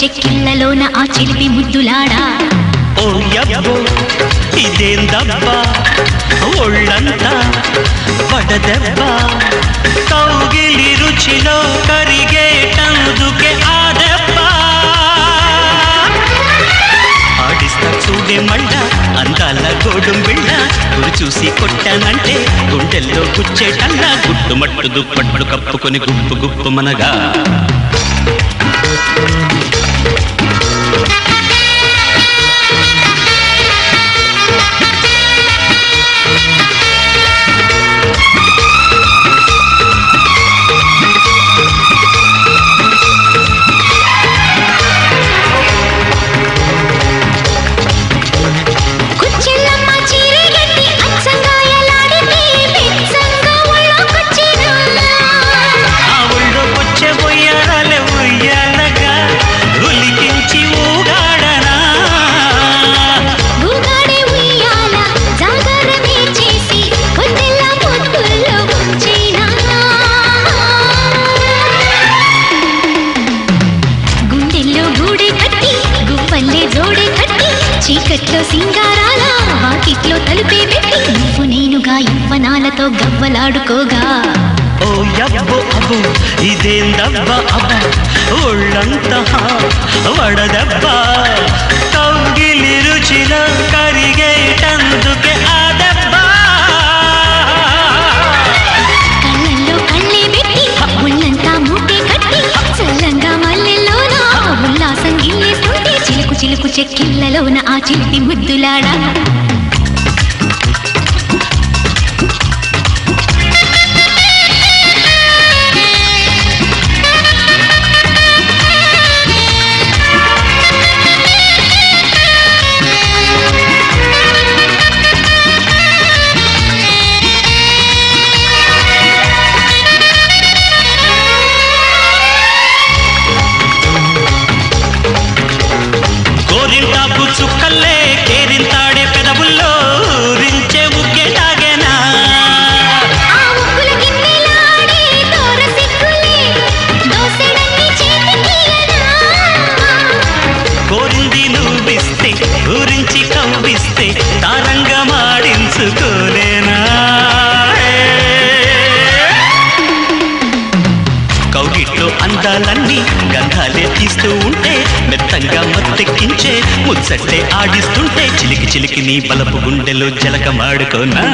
చెక్కిళ్లలోన ఆ చిలిపి ముద్దులాడా ఓ యబ్బో ఇదేందబ్బా ఒళ్ళంతా వడదెబ్బ కౌగిలి రుచిలో కరిగేటందుకే ఆ దెబ్బ ఆడిస్తా చూడే మళ్ళ అందాల గోడుం బిళ్ళ గురి చూసి కొట్టానంటే గుండెల్లో గుచ్చేటల్లా గుట్టుమట్టు దుప్పట్లు కప్పుకొని గుప్పు గుప్పు మనగా చీకట్లో సింగారాల వాకిట్లో తలుపే పెట్టి నువ్వు నేనుగా యవ్వనాలతో గవ్వలాడుకోగా ఓ యబ్బో అబ్బో ఇదేందబ్బ అబ్బ ఒళ్ళంతా వడదబ్బ కౌగిలి రుచిలో కరిగేటందుకే ఆ దెబ్బ కళ్ళల్లో కళ్ళే పెట్టి ఒళ్ళంతా మూటే కట్టి చల్లంగా మల్లెల్లోన ఉల్లాసం గిల్లేస్తుంటే చిలుకు చిలుకు చెక్కిళ్లలోన ఆ చిలిపి ముద్దులాడా చుక్కల్లే కేరింతాడే పెదవుల్లో రించే ఉగ్గేటాగేనా కోరింది నువ్విస్తే ఊరించి కవ్విస్తే తారంగా మాడించుకోలేనా కౌగిట్లో అందాలన్నీ గంధాలే తీస్తూ ఉంటే మెత్తంగా మత్తెక్కించే ముచ్చట్టే ఆడిస్తుంటే చిలికి చిలికి నీ బలపు గుండెలో జలకమాడుకోనా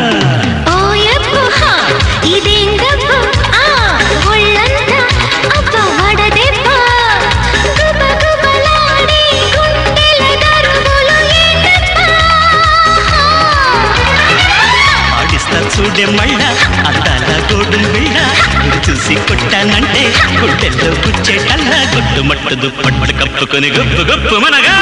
ఆడిస్తా చూడే మళ్ళ అందాల గోడుం బిళ్ళ గురి చూసి కొట్టానంటే గుడ్డెల్లో గుచ్చేటల్లా గుడ్డు మట్టు దుప్పట్లు కప్పుకొని గొప్పు గొప్పు మనగా